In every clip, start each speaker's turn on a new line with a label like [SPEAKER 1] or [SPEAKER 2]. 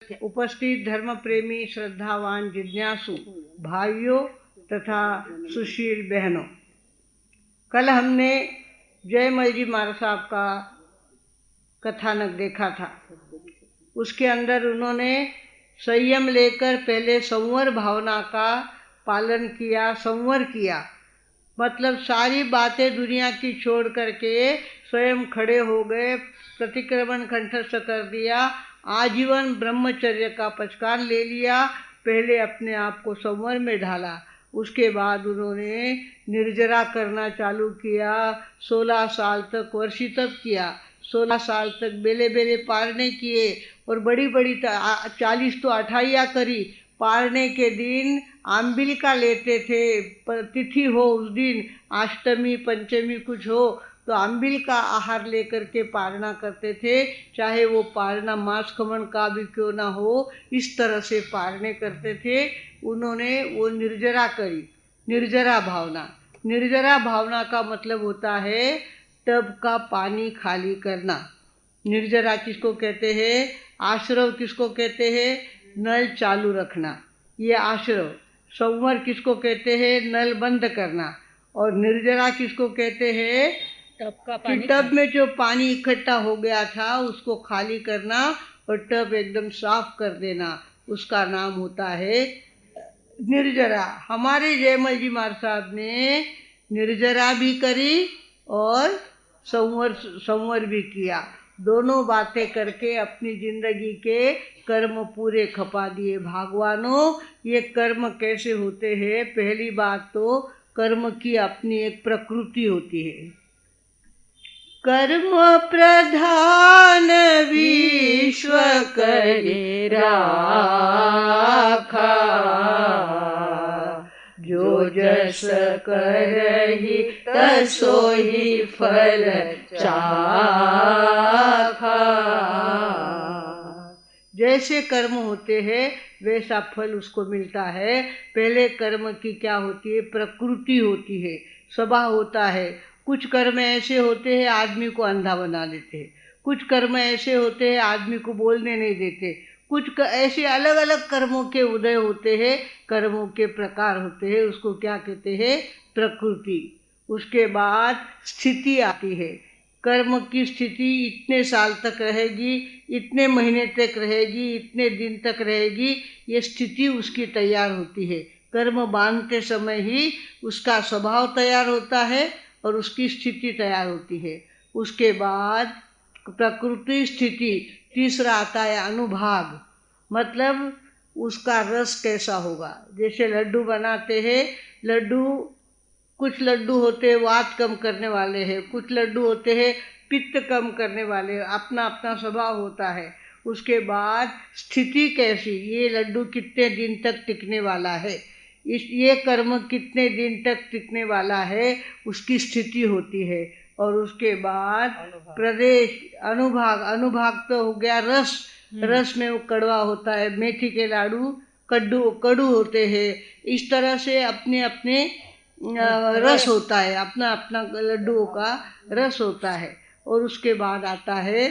[SPEAKER 1] उपस्थित धर्म प्रेमी श्रद्धावान जिज्ञासु भाइयों तथा सुशील बहनों, कल हमने जयमल जी महाराज साहब का कथानक देखा था। उसके अंदर उन्होंने संयम लेकर पहले संवर भावना का पालन किया, संवर किया, मतलब सारी बातें दुनिया की छोड़ करके स्वयं खड़े हो गए, प्रतिक्रमण कंठस्थ कर दिया, आजीवन ब्रह्मचर्य का पचकान ले लिया, पहले अपने आप को संवर में ढाला। उसके बाद उन्होंने निर्जरा करना चालू किया। 16 साल तक वर्षी तप किया, 16 साल तक बेले बेले पारने किए और बड़ी बड़ी 40 तो अठाइयाँ करी। पारने के दिन आम्बिल का लेते थे, तिथि हो उस दिन, अष्टमी पंचमी कुछ हो तो आम्बिल का आहार लेकर के पारना करते थे, चाहे वो पारना मांस खमन का भी क्यों ना हो, इस तरह से पारने करते थे। उन्होंने वो निर्जरा करी, निर्जरा भावना। निर्जरा भावना का मतलब होता है टब का पानी खाली करना। निर्जरा किसको कहते हैं? आश्रव किसको कहते हैं? नल चालू रखना, ये आश्रव। संवर किसको कहते हैं? नल बंद करना। और निर्जरा किसको कहते हैं?
[SPEAKER 2] टब का पानी,
[SPEAKER 1] टब में जो पानी इकट्ठा हो गया था उसको खाली करना और टब एकदम साफ कर देना, उसका नाम होता है निर्जरा। हमारे जयमल जी महाराज साहब ने निर्जरा भी करी और संवर भी किया। दोनों बातें करके अपनी जिंदगी के कर्म पूरे खपा दिए। भगवानों, ये कर्म कैसे होते हैं? पहली बात तो कर्म की अपनी एक प्रकृति होती है। कर्म प्रधान विश्व करे राखा, जो जस करहि तसोहि फल चाखा। जैसे कर्म होते हैं वैसा फल उसको मिलता है। पहले कर्म की क्या होती है? प्रकृति होती है, स्वभाव होता है। कुछ कर्म ऐसे होते हैं आदमी को अंधा बना देते हैं, कुछ कर्म ऐसे होते हैं आदमी को बोलने नहीं देते, कुछ ऐसे अलग अलग कर्मों के उदय होते हैं, कर्मों के प्रकार होते हैं, उसको क्या कहते हैं? प्रकृति। उसके बाद स्थिति आती है। कर्म की स्थिति इतने साल तक रहेगी, इतने महीने तक रहेगी, इतने दिन तक रहेगी, ये स्थिति उसकी तैयार होती है। कर्म बांधते समय ही उसका स्वभाव तैयार होता है और उसकी स्थिति तैयार होती है। उसके बाद प्रकृति स्थिति, तीसरा आता है अनुभाग, मतलब उसका रस कैसा होगा। जैसे लड्डू बनाते हैं, कुछ लड्डू होते हैं वात कम करने वाले हैं, कुछ लड्डू होते हैं पित्त कम करने वाले, अपना अपना स्वभाव होता है। उसके बाद स्थिति कैसी, ये लड्डू कितने दिन तक टिकने वाला है, ये कर्म कितने दिन तक टिकने वाला है, उसकी स्थिति होती है। और उसके बाद प्रदेश, अनुभाग तो हो गया रस। रस में वो कड़वा होता है, मेथी के लाडू कड़ू होते हैं। इस तरह से अपने अपने रस होता है, अपना अपना लड्डुओं का रस होता है। और उसके बाद आता है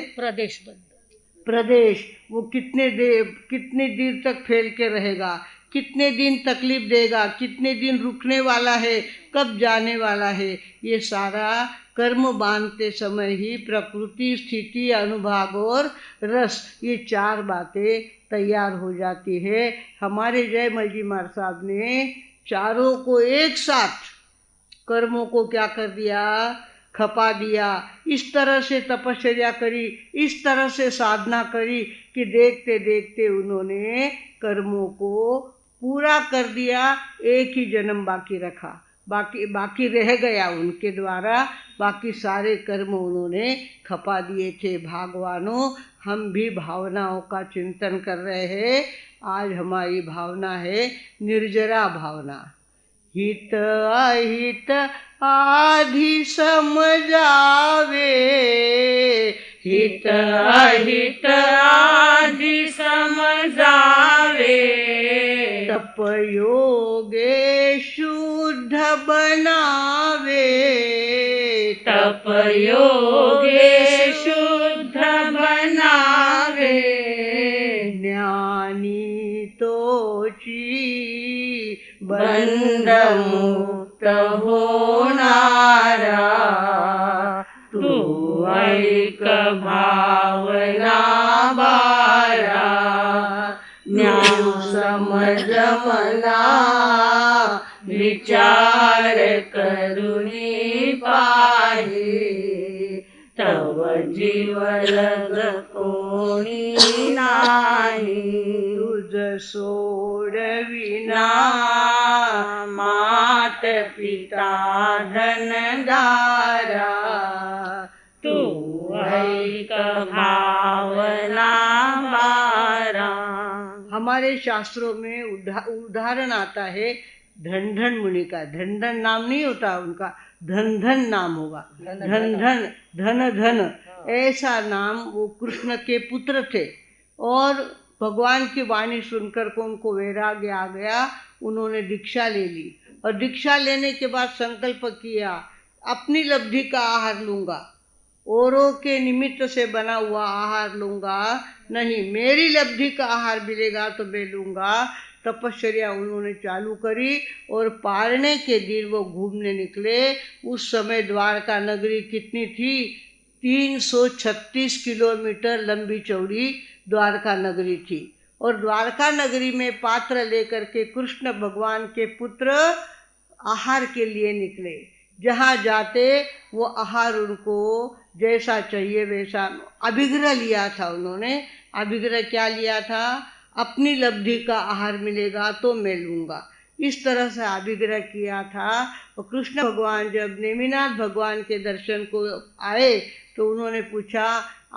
[SPEAKER 1] प्रदेश, वो कितने दिन तक फैल के रहेगा, कितने दिन तकलीफ देगा, कितने दिन रुकने वाला है, कब जाने वाला है, ये सारा कर्म बांधते समय ही प्रकृति, स्थिति, अनुभाग और रस, ये 4 बातें तैयार हो जाती है। हमारे जयमल जी महाराज साहब ने चारों को एक साथ, कर्मों को क्या कर दिया? खपा दिया। इस तरह से तपश्चर्या करी, इस तरह से साधना करी कि देखते देखते उन्होंने कर्मों को पूरा कर दिया। एक ही जन्म बाकी रखा, बाकी रह गया उनके द्वारा, बाकी सारे कर्म उन्होंने खपा दिए थे। भगवानों, हम भी भावनाओं का चिंतन कर रहे हैं। आज हमारी भावना है निर्जरा भावना। हित अहित आधि समझावे, हित अहित आधि समझावे, तप योगे शुद्ध बनावे, तप योगे शुद्ध बनावे, ज्ञान ज्ञानी तोची
[SPEAKER 2] बंध मुक्त होणारा तू ऐक भावना बारा ज्ञान समज मना विचार करुणी पाही तव जीवलग कोणी नाही
[SPEAKER 1] तुझ सोडविना
[SPEAKER 2] मात पिता धनदारा तू ऐक भावना बारा।
[SPEAKER 1] हमारे शास्त्रों में उदाहरण आता है धन धन मुनि का। धन धन नाम नहीं होता उनका, धन धन नाम होगा। धन धन धन धन ऐसा नाम वो कृष्ण के पुत्र थे। और भगवान की वाणी सुनकर को उनको वैराग्य आ गया, उन्होंने दीक्षा ले ली। और दीक्षा लेने के बाद संकल्प किया अपनी लब्धि का आहार लूँगा, औरों के निमित्त से बना हुआ आहार लूँगा नहीं, मेरी लब्धि का आहार मिलेगा तो मैं लूँगा। तपश्चर्या उन्होंने चालू करी और पारने के दिन वो घूमने निकले। उस समय द्वारका नगरी कितनी थी? 336 किलोमीटर लंबी चौड़ी द्वारका नगरी थी। और द्वारका नगरी में पात्र लेकर के कृष्ण भगवान के पुत्र आहार के लिए निकले। जहाँ जाते वो आहार उनको जैसा चाहिए वैसा अभिग्रह लिया था उन्होंने। अभिग्रह क्या लिया था? अपनी लब्धि का आहार मिलेगा तो मैं लूँगा, इस तरह से अभिग्रह किया था। और कृष्ण भगवान जब नेमिनाथ भगवान के दर्शन को आए तो उन्होंने पूछा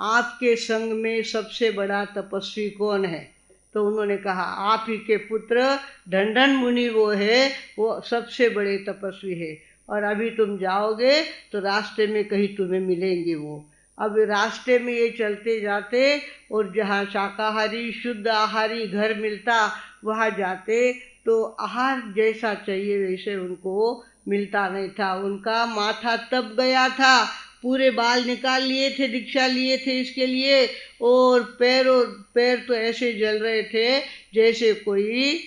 [SPEAKER 1] आपके संग में सबसे बड़ा तपस्वी कौन है? तो उन्होंने कहा आप ही के पुत्र धनधन मुनि वो है, वो सबसे बड़े तपस्वी है। और अभी तुम जाओगे तो रास्ते में कहीं तुम्हें मिलेंगे वो। अब रास्ते में ये चलते जाते और जहाँ शाकाहारी शुद्ध आहारी घर मिलता वहाँ जाते तो आहार जैसा चाहिए वैसे उनको मिलता नहीं था। उनका माथा तप गया था, पूरे बाल निकाल लिए थे, दीक्षा लिए थे इसके लिए। और पैर तो ऐसे जल रहे थे जैसे कोई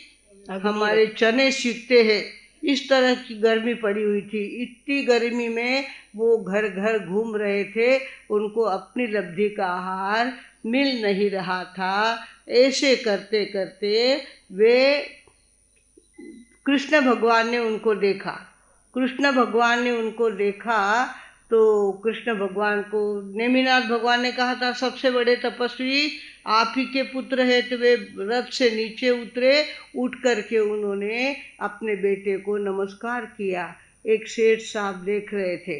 [SPEAKER 1] हमारे चने सीखते हैं, इस तरह की गर्मी पड़ी हुई थी। इतनी गर्मी में वो घर घर घूम रहे थे, उनको अपनी लब्धि का आहार मिल नहीं रहा था। ऐसे करते करते वे कृष्ण भगवान ने उनको देखा। कृष्ण भगवान ने उनको देखा तो कृष्ण भगवान को नेमिनाथ भगवान ने कहा था सबसे बड़े तपस्वी आप ही के पुत्र है। तो वे रथ से नीचे उतरे, उठ करके उन्होंने अपने बेटे को नमस्कार किया। एक सेठ साहब देख रहे थे,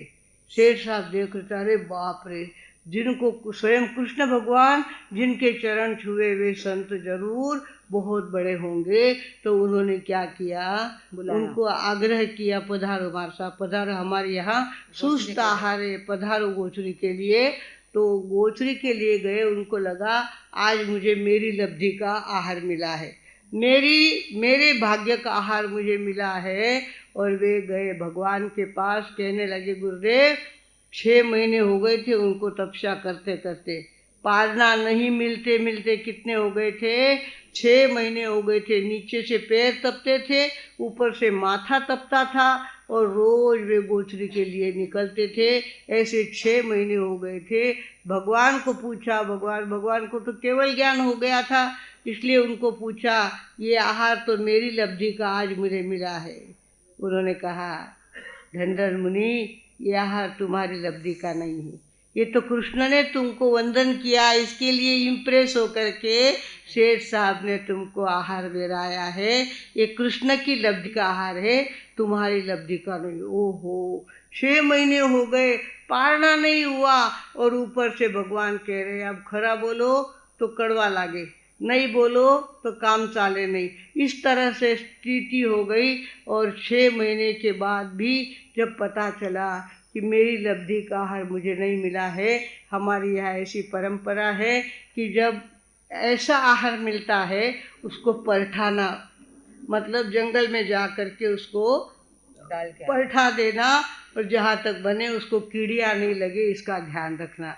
[SPEAKER 1] सेठ साहब देख रहे थे, अरे बाप रे, जिनको स्वयं कृष्ण भगवान जिनके चरण छुए वे संत जरूर बहुत बड़े होंगे। तो उन्होंने क्या किया, उनको आग्रह किया पधारो हमारे साथ, पधारो हमारे यहाँ सुस्त आहार है, पधारो गोचरी के लिए। तो गोचरी के लिए गए, उनको लगा आज मुझे मेरी लब्धि का आहार मिला है, मेरे भाग्य का आहार मुझे मिला है। और वे गए भगवान के पास, कहने लगे गुरुदेव 6 महीने हो गए थे उनको तपस्या करते करते, पारना नहीं मिलते मिलते कितने हो गए थे, 6 महीने हो गए थे। नीचे से पैर तपते थे, ऊपर से माथा तपता था और रोज वे गोचरी के लिए निकलते थे। ऐसे 6 महीने हो गए थे। भगवान को पूछा, भगवान को तो केवल ज्ञान हो गया था, इसलिए उनको पूछा ये आहार तो मेरी लब्धि का आज मुझे मिला है। उन्होंने कहा धनधन मुनि ये आहार तुम्हारी लब्धि का नहीं है, ये तो कृष्ण ने तुमको वंदन किया, इसके लिए इम्प्रेस होकर के शेठ साहब ने तुमको आहार बेराया है, ये कृष्ण की लब्धि का आहार है, तुम्हारी लब्धि का नहीं। ओहो 6 महीने हो गए, पारना नहीं हुआ और ऊपर से भगवान कह रहे अब खरा बोलो तो कड़वा लागे, नहीं बोलो तो काम चाले नहीं। इस तरह से स्थिति हो गई। और 6 महीने के बाद भी जब पता चला कि मेरी लब्धि का आहार मुझे नहीं मिला है, हमारी यहाँ ऐसी परंपरा है कि जब ऐसा आहार मिलता है उसको परठाना, मतलब जंगल में जा कर के उसको परठा देना और जहाँ तक बने उसको कीड़ियाँ नहीं लगे इसका ध्यान रखना।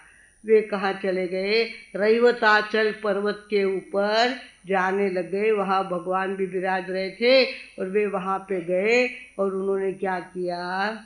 [SPEAKER 1] वे कहाँ चले गए? रैवताचल पर्वत के ऊपर जाने लग गए। वहाँ भगवान भी विराज रहे थे और वे वहाँ पे गए और उन्होंने क्या किया?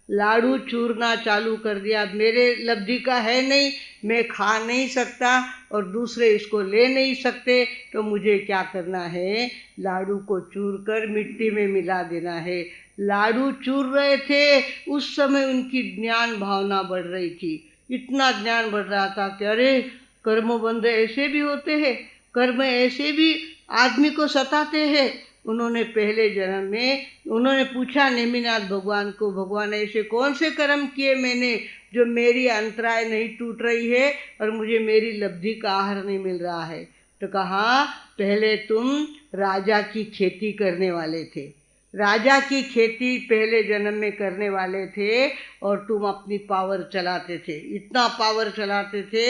[SPEAKER 1] लाड़ू चूरना चालू कर दिया। मेरे लब्धि का है नहीं, मैं खा नहीं सकता और दूसरे इसको ले नहीं सकते, तो मुझे क्या करना है? लाड़ू को चूर कर मिट्टी में मिला देना है। लाड़ू चूर रहे थे, उस समय उनकी ज्ञान भावना बढ़ रही थी। इतना ज्ञान बढ़ रहा था कि अरे कर्म बंध ऐसे भी होते हैं, कर्म ऐसे भी आदमी को सताते हैं। उन्होंने पहले जन्म में उन्होंने पूछा नेमिनाथ भगवान को, भगवान ऐसे कौन से कर्म किए मैंने जो मेरी अंतराय नहीं टूट रही है और मुझे मेरी लब्धि का आहार नहीं मिल रहा है? तो कहा, पहले तुम राजा की खेती करने वाले थे, राजा की खेती पहले जन्म में करने वाले थे और तुम अपनी पावर चलाते थे, इतना पावर चलाते थे।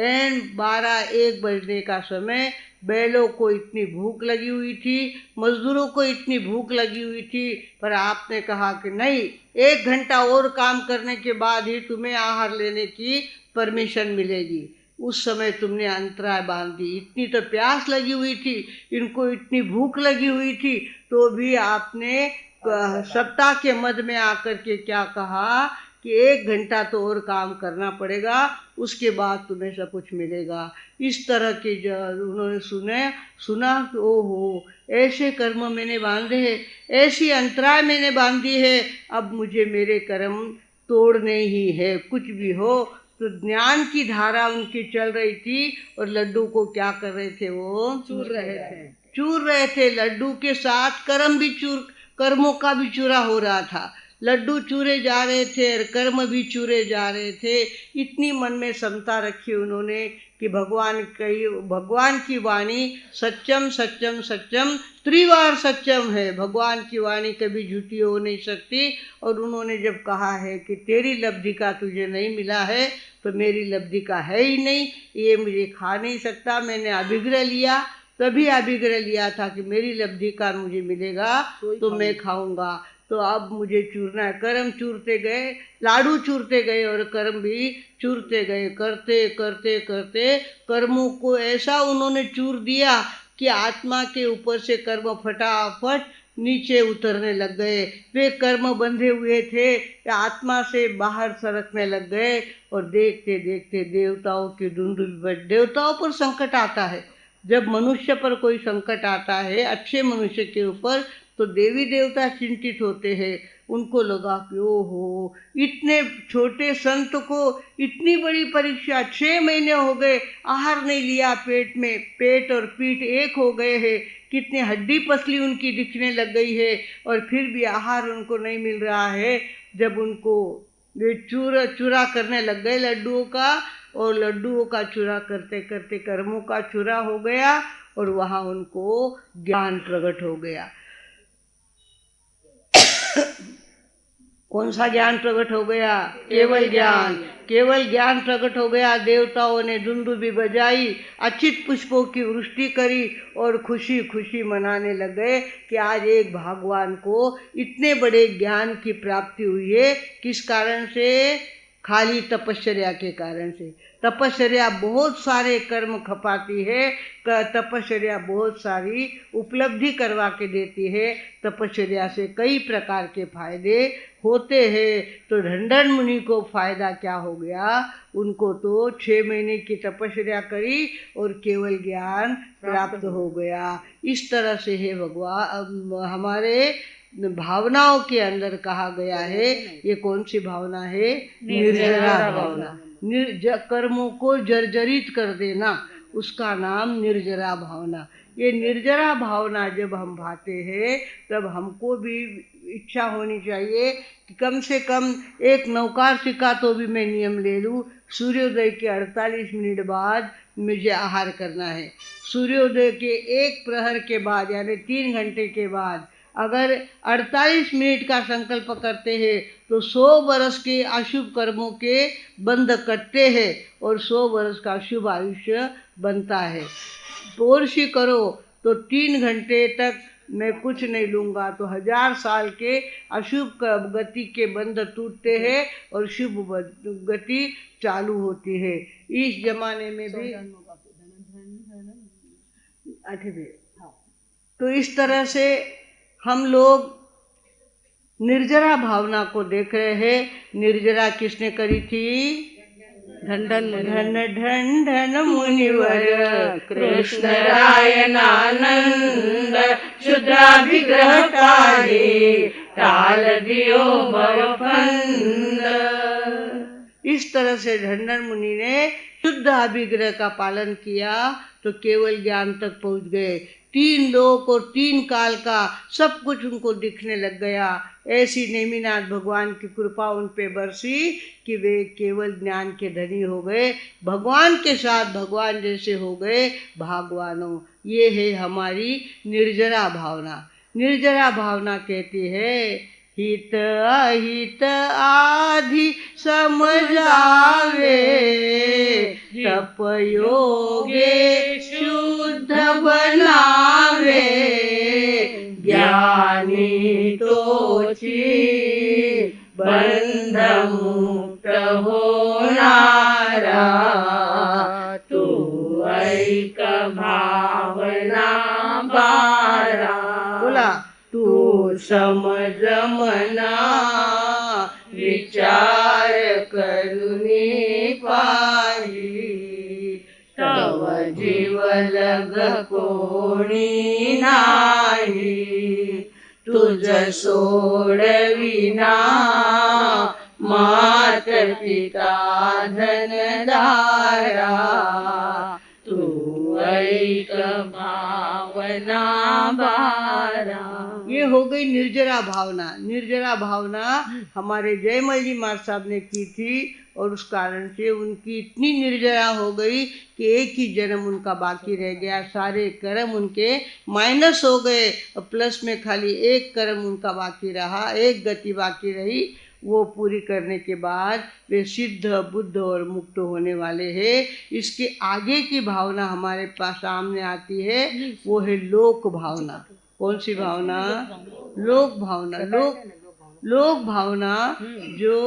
[SPEAKER 1] एन 12-1 बजने का समय बैलों को इतनी भूख लगी हुई थी, मजदूरों को इतनी भूख लगी हुई थी, पर आपने कहा कि नहीं, 1 घंटा और काम करने के बाद ही तुम्हें आहार लेने की परमिशन मिलेगी। उस समय तुमने अंतराय बांध दी। इतनी तो प्यास लगी हुई थी, इनको इतनी भूख लगी हुई थी, तो भी आपने सत्ता के मद में आकर के क्या कहा कि 1 घंटा तो और काम करना पड़ेगा, उसके बाद तुम्हें सब कुछ मिलेगा। इस तरह के उन्होंने सुना कि ओहो, ऐसे कर्म मैंने बांधे हैं, ऐसी अंतराय मैंने बांधी है, अब मुझे मेरे कर्म तोड़ने ही है। कुछ भी हो, तो ज्ञान की धारा उनकी चल रही थी और लड्डू को क्या कर रहे थे? वो चूर रहे थे। लड्डू के साथ कर्मों का भी चूरा हो रहा था। लड्डू चूरे जा रहे थे और कर्म भी चूरे जा रहे थे। इतनी मन में समता रखी उन्होंने कि भगवान की वाणी सत्यम सत्यम सत्यम त्रिवार सत्यम है। भगवान की वाणी कभी झूठी हो नहीं सकती। और उन्होंने जब कहा है कि तेरी लब्धि का तुझे नहीं मिला है, तो मेरी लब्धि का है ही नहीं, ये मुझे खा नहीं सकता। मैंने अभिग्रह लिया, तभी अभिग्रह लिया था कि मेरी लब्धि का मुझे मिलेगा तो मैं खाऊंगा। तो अब मुझे चूरना है। कर्म चूरते गए, लाड़ू चूरते गए और कर्म भी चूरते गए। करते करते करते कर्मों को ऐसा उन्होंने चूर दिया कि आत्मा के ऊपर से कर्म फटाफट नीचे उतरने लग गए। वे कर्म बंधे हुए थे, आत्मा से बाहर सरकने लग गए। और देखते देखते देवताओं की धुंध। देवताओं पर संकट आता है, जब मनुष्य पर कोई संकट आता है, अच्छे मनुष्य के ऊपर, तो देवी देवता चिंतित होते हैं। उनको लगा कि ओहो, इतने छोटे संत को इतनी बड़ी परीक्षा, 6 महीने हो गए, आहार नहीं लिया, पेट में पेट और पीठ एक हो गए हैं, कितनी हड्डी पसली उनकी दिखने लग गई है, और फिर भी आहार उनको नहीं मिल रहा है। जब उनको वे चूरा करने लग गए लड्डुओं का, और लड्डुओं का चूरा करते करते कर्मों का चूरा हो गया और वहाँ उनको ज्ञान प्रकट हो गया। कौन सा ज्ञान प्रकट हो गया? केवल ज्ञान। केवल ज्ञान प्रकट हो गया। देवताओं ने दुंदुभी बजाई, अचित पुष्पों की वृष्टि करी और खुशी खुशी मनाने लग गए कि आज एक भगवान को इतने बड़े ज्ञान की प्राप्ति हुई है। किस कारण से? खाली तपश्चर्या के कारण से। तपश्चर्या बहुत सारे कर्म खपाती है, तपश्चर्या बहुत सारी उपलब्धि करवा के देती है। तपश्चर्या से कई प्रकार के फायदे होते हैं। तो ढंढन मुनि को फायदा क्या हो गया? उनको तो 6 महीने की तपश्चर्या करी और केवल ज्ञान प्राप्त हो गया। इस तरह से है भगवान हमारे भावनाओं के अंदर कहा गया है। ये कौन सी भावना है? निर्जरा भावना। कर्मों को जर्जरित कर देना, उसका नाम निर्जरा भावना। ये निर्जरा भावना जब हम भाते हैं, तब हमको भी इच्छा होनी चाहिए कि कम से कम एक नौकार सिक्का तो भी मैं नियम ले लूँ। सूर्योदय के 48 मिनट बाद मुझे आहार करना है। सूर्योदय के 1 प्रहर के बाद, यानी 3 घंटे के बाद अगर 48 मिनट का संकल्प करते हैं, तो 100 वर्ष के अशुभ कर्मों के बंध कटते हैं और 100 वर्ष का शुभ आयुष्य बनता है। पोर्शी करो तो 3 घंटे तक मैं कुछ नहीं लूँगा, तो 1000 साल के अशुभ गति के बंध टूटते हैं और शुभ गति चालू होती है। इस जमाने में भी 8वें। तो इस तरह से हम लोग निर्जरा भावना को देख रहे हैं। निर्जरा किसने करी थी?
[SPEAKER 2] धन धन
[SPEAKER 1] धन धन धन मुनिवर
[SPEAKER 2] कृष्ण रायनानंद शुद्धाभिग्रहकारी टाल दियो भवफंद।
[SPEAKER 1] इस तरह से धनधन मुनि ने शुद्ध अभिग्रह का पालन किया तो केवल ज्ञान तक पहुंच गए। 3 लोक और 3 काल का सब कुछ उनको दिखने लग गया। ऐसी नेमिनाथ भगवान की कृपा उन पे बरसी कि वे केवल ज्ञान के धनी हो गए, भगवान के साथ भगवान जैसे हो गए भागवानों। ये है हमारी निर्जरा भावना। निर्जरा भावना कहती है हित अहित आदि समझावे, तप योगे शुद्ध बनावे, ज्ञानी तोची बंध मुक्त होनारा,
[SPEAKER 2] तू ऐक भावना बारा।
[SPEAKER 1] बोला तू समझ मना विचार करुनी पाही, तव जीव लग कोणी नाही, तुझ सोडविना मात पिता धनदारा, तू ऐक भावना बारा। ये हो गई निर्जरा भावना। निर्जरा भावना हमारे जयमल जी महाराज साहब ने की थी और उस कारण से उनकी इतनी निर्जरा हो गई कि एक ही जन्म उनका बाकी रह गया। सारे कर्म उनके माइनस हो गए और प्लस में खाली एक कर्म उनका बाकी रहा, एक गति बाकी रही। वो पूरी करने के बाद वे सिद्ध बुद्ध और मुक्त होने वाले हैं। इसके आगे की भावना हमारे पास सामने आती है, वो है लोक भावना। कौन सी भावना? लोक भावना। लोक भावना जो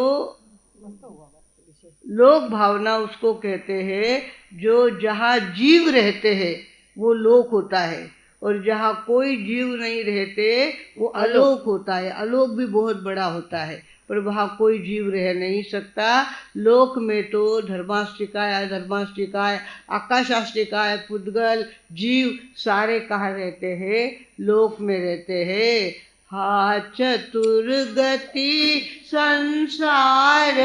[SPEAKER 1] लोक भावना उसको कहते हैं जो जहाँ जीव रहते हैं वो लोक होता है, और जहाँ कोई जीव नहीं रहते वो अलोक होता है। अलोक भी बहुत बड़ा होता है पर वहाँ कोई जीव रह नहीं सकता। लोक में तो धर्माष्टिकाय, अधर्माष्टिकाय, आकाशाष्टिकाय, पुद्गल, जीव सारे कहाँ रहते हैं? लोक में रहते हैं। हा चतुर्गति संसार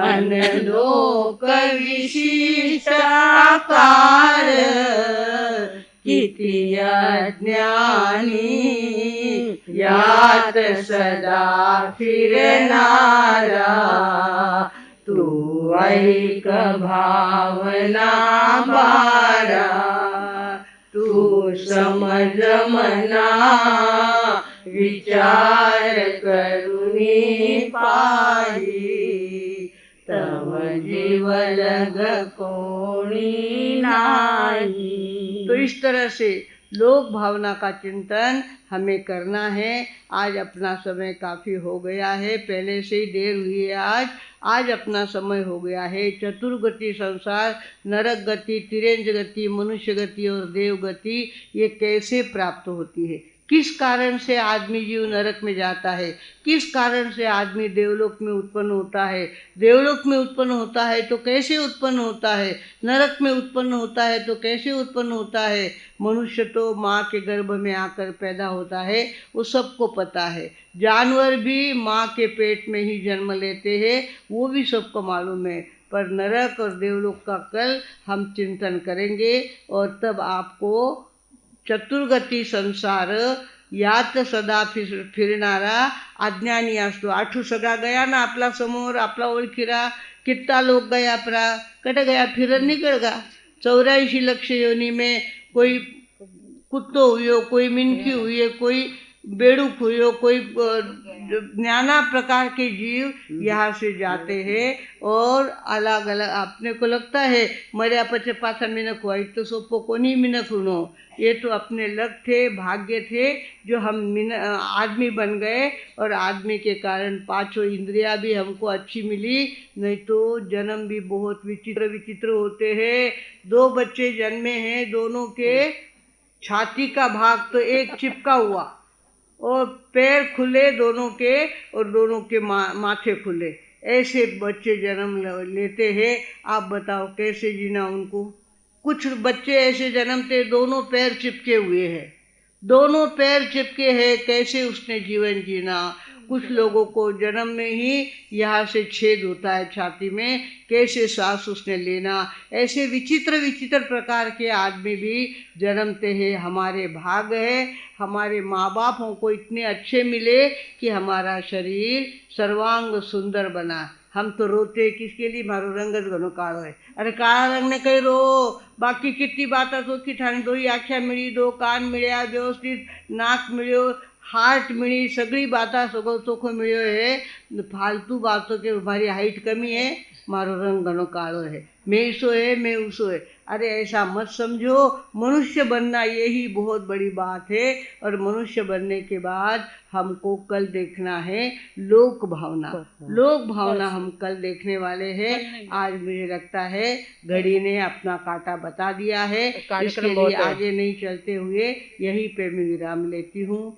[SPEAKER 1] अनलोक विशिष्ट आकार, किती अज्ञानी यात सदा फिरनारा, तू ऐक भावना बारा, तू समझ मना विचार करुनी पाही, तव जीव लग कोणी नाही। तो इस तरह से लोक भावना का चिंतन हमें करना है। आज अपना समय काफ़ी हो गया है, पहले से ही देर हुई है। आज अपना समय हो गया है। चतुर्गति संसार, नरक गति, तिरेंज गति, मनुष्य गति और देव गति, ये कैसे प्राप्त होती है? किस कारण से आदमी जीव नरक में जाता है? किस कारण से आदमी देवलोक में उत्पन्न होता है? देवलोक में उत्पन्न होता है तो कैसे उत्पन्न होता है? नरक में उत्पन्न होता है तो कैसे उत्पन्न होता है? मनुष्य तो माँ के गर्भ में आकर पैदा होता है, वो सबको पता है। जानवर भी माँ के पेट में ही जन्म लेते हैं, वो भी सबको मालूम है। पर नरक और देवलोक का कल हम चिंतन करेंगे और तब आपको चतुर्गती संसार यात सदा फिरणारा अज्ञानी असतो। 8 सदा गया ना आपला समोर, आपला ओळखीरा कितना लोग गया परा, कट गया फिरन निकल गया। 84 लक्ष योनि में कोई कुत्तो हुई, कोई मिनकी हुई है, कोई बेड़ूक हुई, कोई नाना प्रकार के जीव यहाँ से जाते हैं और अलग अलग अपने को लगता है मर्या पचे पाछा मिनक हुआ तो सोपो कोनी मिनक हुनो, ये तो अपने लक थे, भाग्य थे जो हम आदमी बन गए और आदमी के कारण पांचों इंद्रियां भी हमको अच्छी मिली, नहीं तो जन्म भी बहुत विचित्र विचित्र होते हैं। 2 बच्चे जन्मे हैं, दोनों के छाती का भाग तो एक चिपका हुआ और पैर खुले दोनों के और दोनों के माथे खुले, ऐसे बच्चे जन्म लेते हैं। आप बताओ कैसे जीना उनको। कुछ बच्चे ऐसे जन्मते दोनों पैर चिपके हुए हैं, दोनों पैर चिपके हैं, कैसे उसने जीवन जीना। कुछ लोगों को जन्म में ही यहाँ से छेद होता है छाती में, कैसे सांस उसने लेना। ऐसे विचित्र विचित्र प्रकार के आदमी भी जन्मते हैं। हमारे भाग है, हमारे माँ बाप हमको इतने अच्छे मिले कि हमारा शरीर सर्वांग सुंदर बना। हम तो रोते किसके लिए, मारो रंग ज घणो काळो है। अरे काला रंग ने कई रो, बाकी कितनी बात सोखी थाने, 2 आँख्या मिली, 2 कान मिल्या, व्यवस्थित नाक मिल्यो, हार्ट मिली, सगळी बाता सगळं चोखो मिल्यो है। फालतू बातों के हमारी हाइट कमी है, मारो रंग घणो काळो है, मैं इसो है, मैं उसो है। अरे ऐसा मत समझो, मनुष्य बनना यही बहुत बड़ी बात है। और मनुष्य बनने के बाद हमको कल देखना है लोक भावना, लोक भावना हम कल देखने वाले हैं। आज मुझे लगता है घड़ी ने अपना कांटा बता दिया है, इसके लिए आगे नहीं चलते हुए यहीं पे मैं विराम लेती हूँ।